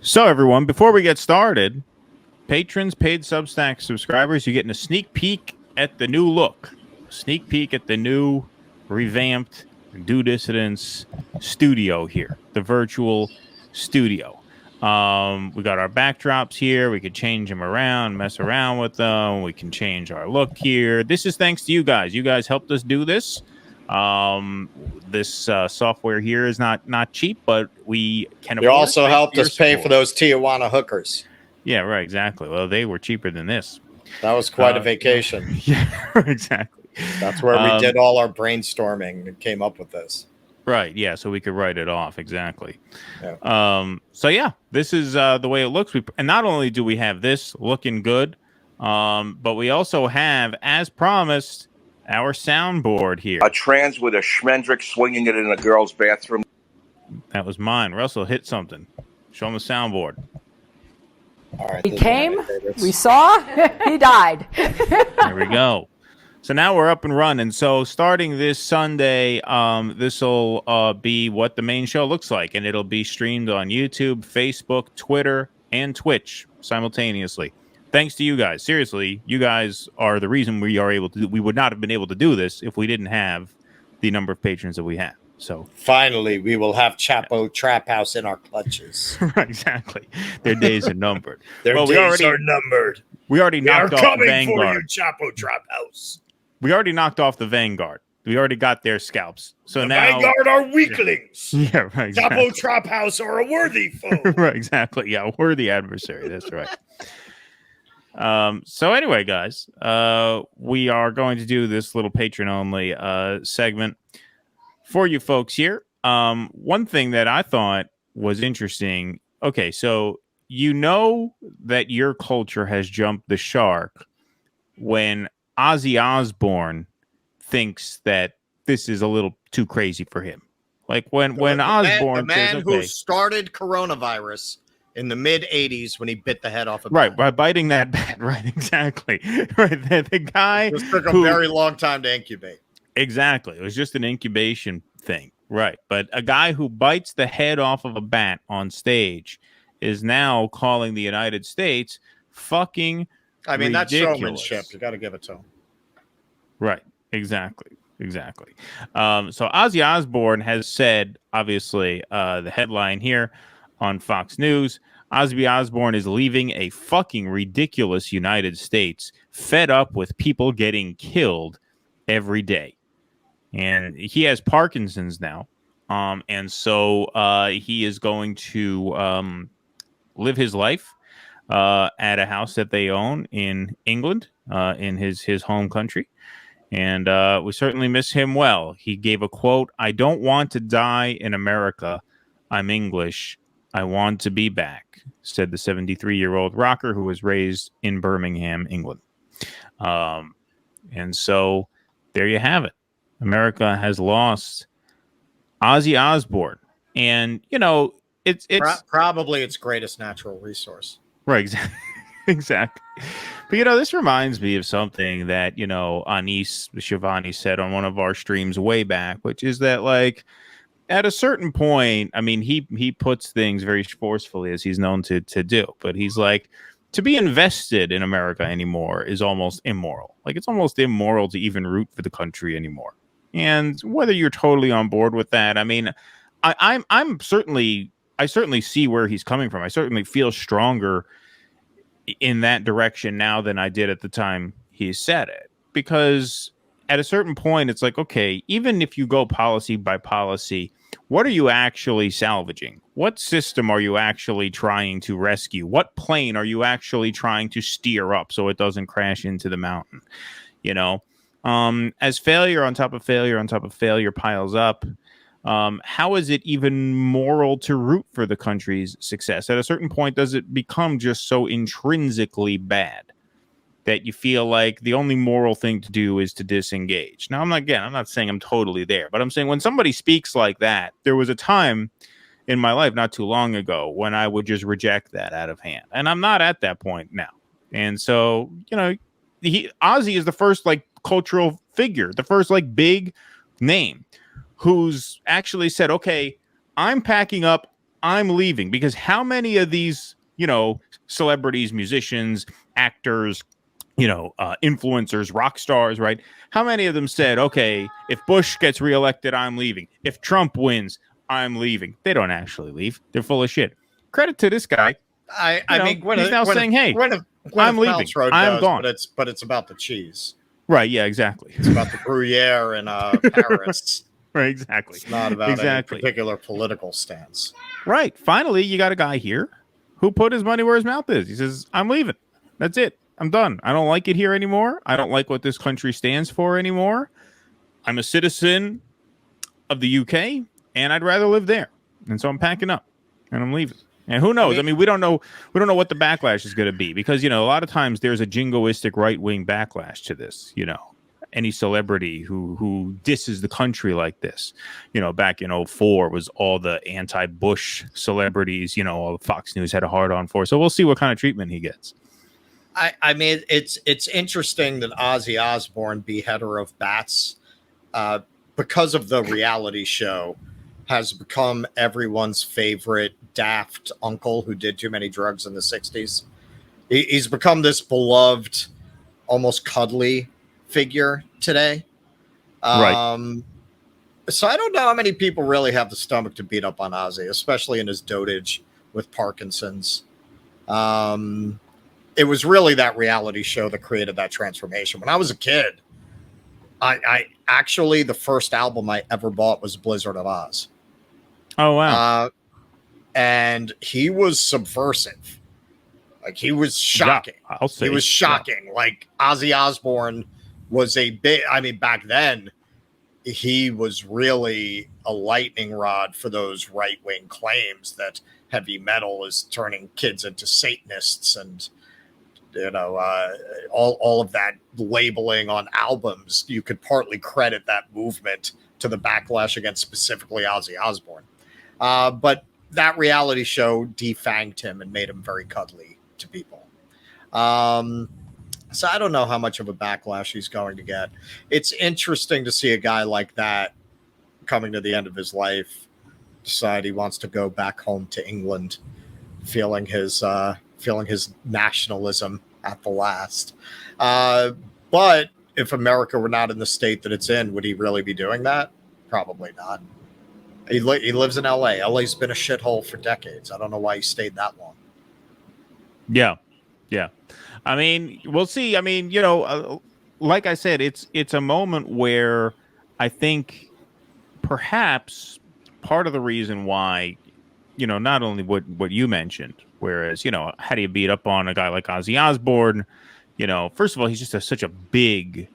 So, everyone, before we get started, patrons, paid Substack subscribers, you're getting a sneak peek at the new look, sneak peek at the new revamped Do Dissidents studio here, the virtual studio. We got our backdrops here. We could change them around, mess around with them. We can change our look here. This is thanks to you guys. You guys helped us do this. This software here is not cheap, but we can. You also helped us pay for those Tijuana hookers. Yeah, right, exactly. Well, they were cheaper than this. That was quite a vacation. Yeah, exactly. That's where we did all our brainstorming and came up with this. Right, yeah, so we could write it off, exactly. Yeah. So yeah, this is the way it looks. And not only do we have this looking good, but we also have, as promised, our soundboard here. A trans with a Schmendrick swinging it in a girl's bathroom. That was mine. Russell hit something. Show him the soundboard. All right. He came, we saw, he died. There we go. So now we're up and running. So starting this Sunday, this will be what the main show looks like, and it'll be streamed on YouTube, Facebook, Twitter, and Twitch simultaneously. Thanks to you guys. Seriously, you guys are the reason we are able to. We would not have been able to do this if we didn't have the number of patrons that we have. So finally, we will have Chapo Trap House in our clutches. Exactly. Their days are numbered. Their days are numbered. We already knocked off the Vanguard. For you, Chapo Trap House. We already knocked off the Vanguard. We already got their scalps. So the now Vanguard are weaklings. Yeah, right. Exactly. Chapo Trap House are a worthy foe. Right, exactly. Yeah, a worthy adversary. That's right. So anyway, guys, we are going to do this little patron only segment for you folks here. One thing that I thought was interesting. Okay, so you know that your culture has jumped the shark when Ozzy Osbourne thinks that this is a little too crazy for him. Like when Osbourne, the man says, who started coronavirus in the mid 80s when he bit the head off a bat. Right, by biting that bat. Right, exactly. Right, the guy this took a very long time to incubate. Exactly, it was just an incubation thing. Right, but a guy who bites the head off of a bat on stage is now calling the United States fucking ridiculous. That's showmanship. You got to give it to him. Right, exactly. So Ozzy Osbourne has said, obviously, the headline here on Fox News, Ozzy Osbourne is leaving a fucking ridiculous United States, fed up with people getting killed every day. And he has Parkinson's now. And so he is going to live his life at a house that they own in England, in his home country. And we certainly miss him well. He gave a quote, "I don't want to die in America. I'm English. I want to be back," said the 73-year-old rocker who was raised in Birmingham, England. And so there you have it. America has lost Ozzy Osbourne. And, you know, it's probably its greatest natural resource. Right, exactly. But, you know, this reminds me of something that, you know, Anis Shivani said on one of our streams way back, which is that, like, at a certain point, I mean, he puts things very forcefully, as he's known to do. But he's like, to be invested in America anymore is almost immoral. Like, it's almost immoral to even root for the country anymore. And whether you're totally on board with that, I mean, I certainly see where he's coming from. I certainly feel stronger in that direction now than I did at the time he said it. Because at a certain point, it's like, okay, even if you go policy by policy, what are you actually salvaging? What system are you actually trying to rescue? What plane are you actually trying to steer up so it doesn't crash into the mountain? You know, as failure on top of failure on top of failure piles up, how is it even moral to root for the country's success? At a certain point, does it become just so intrinsically bad that you feel like the only moral thing to do is to disengage? Now, I'm not saying I'm totally there, but I'm saying when somebody speaks like that, there was a time in my life not too long ago when I would just reject that out of hand. And I'm not at that point now. And so, you know, Ozzy is the first like cultural figure, the first like big name who's actually said, okay, I'm packing up, I'm leaving, because how many of these, celebrities, musicians, actors, influencers, rock stars, right? How many of them said, okay, if Bush gets reelected, I'm leaving. If Trump wins, I'm leaving. They don't actually leave. They're full of shit. Credit to this guy. I mean, he's now saying, hey, Gwyneth I'm leaving. Paltrow I'm does, gone. but it's about the cheese. Right. Yeah, exactly. It's about the Gruyere in Paris. Right. Exactly. It's not about any particular political stance. Right. Finally, you got a guy here who put his money where his mouth is. He says, I'm leaving. That's it. I'm done. I don't like it here anymore. I don't like what this country stands for anymore. I'm a citizen of the UK, and I'd rather live there. And so I'm packing up and I'm leaving. And who knows? I mean, we don't know what the backlash is going to be, because, a lot of times there's a jingoistic right-wing backlash to this, any celebrity who disses the country like this, back in 2004 was all the anti-Bush celebrities, all Fox News had a hard on for. So we'll see what kind of treatment he gets. I mean, it's interesting that Ozzy Osbourne, beheader of bats, because of the reality show, has become everyone's favorite daft uncle who did too many drugs in the 60s. He's become this beloved, almost cuddly figure today. Right. So I don't know how many people really have the stomach to beat up on Ozzy, especially in his dotage with Parkinson's. It was really that reality show that created that transformation. When I was a kid, I actually, the first album I ever bought was Blizzard of Oz. Oh, wow. And he was subversive. Like, he was shocking. Yeah, I'll say. He was shocking. Yeah. Like, Ozzy Osbourne was back then, he was really a lightning rod for those right-wing claims that heavy metal is turning kids into Satanists and, all of that labeling on albums. You could partly credit that movement to the backlash against specifically Ozzy Osbourne. But that reality show defanged him and made him very cuddly to people. So I don't know how much of a backlash he's going to get. It's interesting to see a guy like that coming to the end of his life decide he wants to go back home to England, feeling his nationalism at the last. But if America were not in the state that it's in, would he really be doing that? Probably not. He lives in LA. LA's been a shithole for decades. I don't know why he stayed that long. Yeah. Yeah. I mean, we'll see. I mean, like I said, it's a moment where I think perhaps part of the reason why, not only what you mentioned, whereas, how do you beat up on a guy like Ozzy Osbourne? First of all, he's just such a big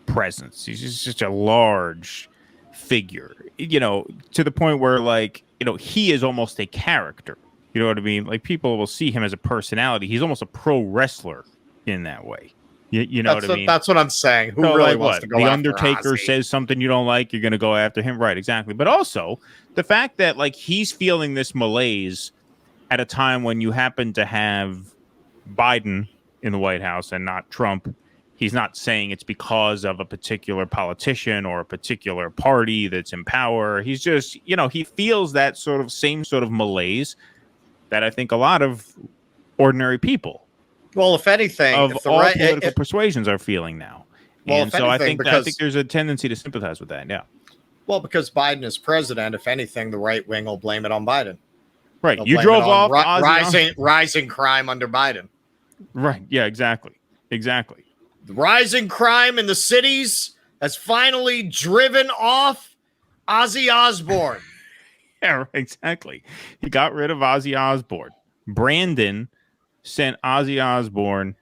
presence. He's just such a large figure, to the point where, like, he is almost a character. You know what I mean? Like, people will see him as a personality. He's almost a pro wrestler in that way. You know what I mean? That's what I'm saying. Who really wants to go the after Undertaker Ozzy? says something you don't like, you're going to go after him. Right, exactly. But also the fact that, like, he's feeling this malaise at a time when you happen to have Biden in the White House and not Trump. He's not saying it's because of a particular politician or a particular party that's in power. He's just, he feels that same sort of malaise that I think a lot of ordinary people, well, if anything, of all political persuasions are feeling now. Well, and so anything, I think there's a tendency to sympathize with that. Yeah. Well, because Biden is president, if anything, the right wing will blame it on Biden. Right. You drove off rising crime under Biden. Right. Yeah, exactly. Exactly. The rising crime in the cities has finally driven off Ozzy Osbourne. Yeah, right, exactly. He got rid of Ozzy Osbourne. Brandon sent Ozzy Osbourne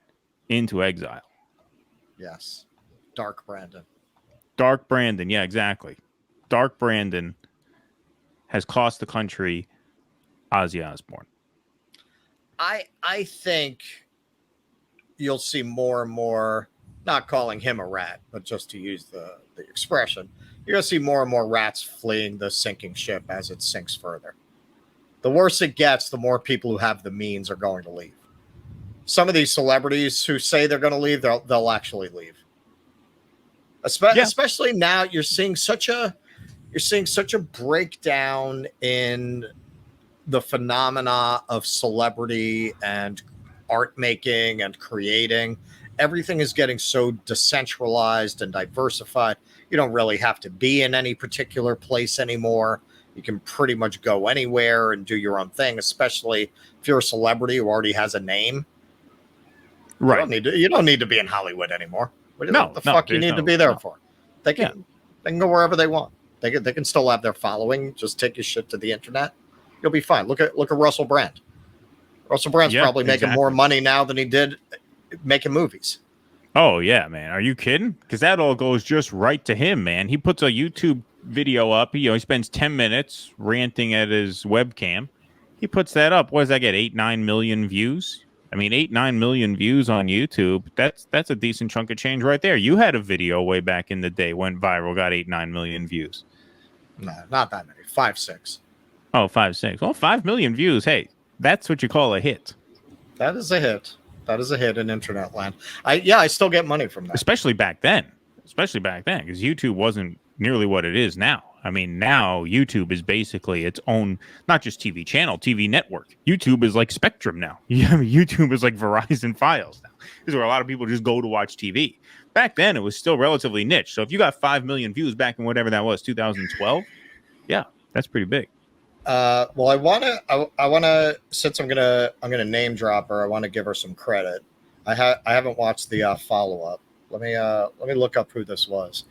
into exile. Yes. Dark Brandon. Dark Brandon. Yeah, exactly. Dark Brandon has cost the country Ozzy Osbourne. I think you'll see more and more, not calling him a rat, but just to use the expression, you're going to see more and more rats fleeing the sinking ship as it sinks further. The worse it gets, the more people who have the means are going to leave. Some of these celebrities who say they're going to leave, they'll actually leave. Especially now, you're seeing such a breakdown in the phenomena of celebrity and art making and creating, everything is getting so decentralized and diversified. You don't really have to be in any particular place anymore. You can pretty much go anywhere and do your own thing, especially if you're a celebrity who already has a name. Right. You don't need to be in Hollywood anymore. What the fuck you need to be there for? They can go wherever they want. They can still have their following. Just take your shit to the internet. You'll be fine. Look at Russell Brand. Russell Brand's probably making more money now than he did making movies. Oh yeah, man. Are you kidding? Because that all goes just right to him, man. He puts a YouTube video up. He spends 10 minutes ranting at his webcam. He puts that up. What does that get? 8-9 million views? I mean, 8-9 million views on YouTube. That's a decent chunk of change right there. You had a video way back in the day, went viral, got 8-9 million views. No, not that many. 5-6. Oh, 5-6. Well, 5 million views. Hey, that's what you call a hit. That is a hit. That is a hit in internet land. I still get money from that. Especially back then, because YouTube wasn't nearly what it is now. I mean, now YouTube is basically its own, not just TV channel, TV network. YouTube is like Spectrum now. YouTube is like Verizon Files now. This is where a lot of people just go to watch TV. Back then, it was still relatively niche. So if you got 5 million views back in whatever that was, 2012, yeah, that's pretty big. Well, I wanna since I'm gonna name drop her, I want to give her some credit. I haven't watched the follow up. Let me look up who this was.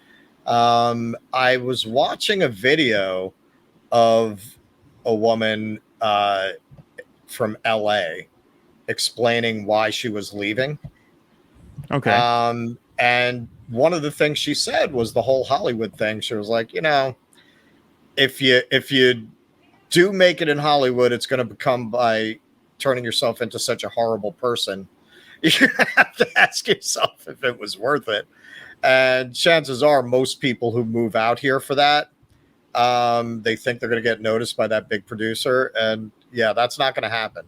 I was watching a video of a woman from LA explaining why she was leaving. Okay. And one of the things she said was the whole Hollywood thing. She was like, if you do make it in Hollywood, it's going to become by turning yourself into such a horrible person. You have to ask yourself if it was worth it. And chances are most people who move out here for that, they think they're going to get noticed by that big producer. And yeah, that's not going to happen.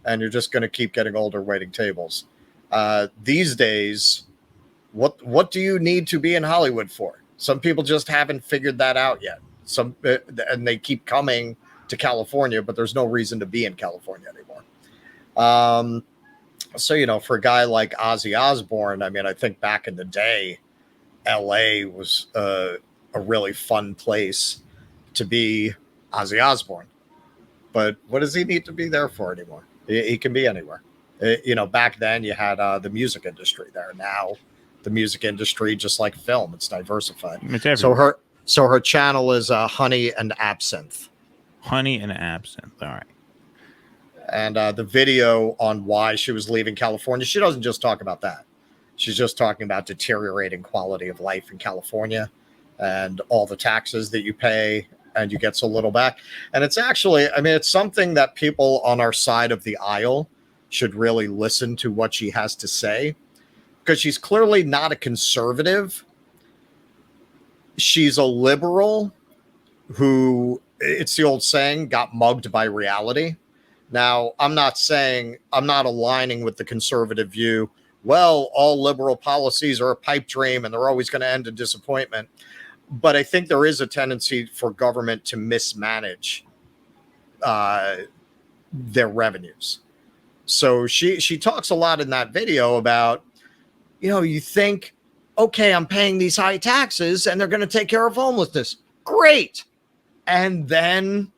And you're just going to keep getting older waiting tables. These days, what do you need to be in Hollywood for? Some people just haven't figured that out yet. And they keep coming to California, but there's no reason to be in California anymore. So, for a guy like Ozzy Osbourne, I mean, I think back in the day, LA was a really fun place to be Ozzy Osbourne. But what does he need to be there for anymore? He can be anywhere. Back then you had the music industry there. Now the music industry, just like film, it's diversified. It's so her channel is Honey and Absinthe. Honey and Absinthe. All right. And the video on why she was leaving California, she doesn't just talk about that. She's just talking about deteriorating quality of life in California and all the taxes that you pay and you get so little back. And it's actually, I mean, it's something that people on our side of the aisle should really listen to what she has to say, because she's clearly not a conservative. She's a liberal who, it's the old saying, got mugged by reality. Now, I'm not aligning with the conservative view. Well, all liberal policies are a pipe dream and they're always going to end in disappointment. But I think there is a tendency for government to mismanage their revenues. So she talks a lot in that video about, you think, okay, I'm paying these high taxes and they're going to take care of homelessness. Great. And then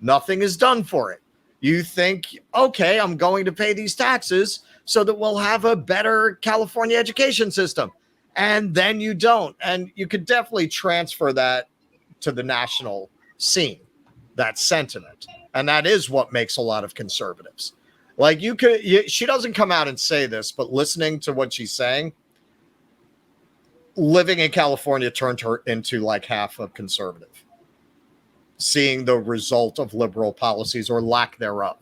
nothing is done for it. You think, okay, I'm going to pay these taxes so that we'll have a better California education system. And then you don't. And you could definitely transfer that to the national scene, that sentiment. And that is what makes a lot of conservatives. Like she doesn't come out and say this, but listening to what she's saying, living in California turned her into like half a conservative, seeing the result of liberal policies or lack thereof.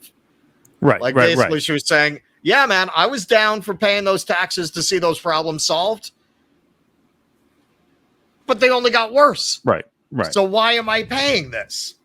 Right. Like basically she was saying, yeah, man, I was down for paying those taxes to see those problems solved, but they only got worse. Right. So why am I paying this?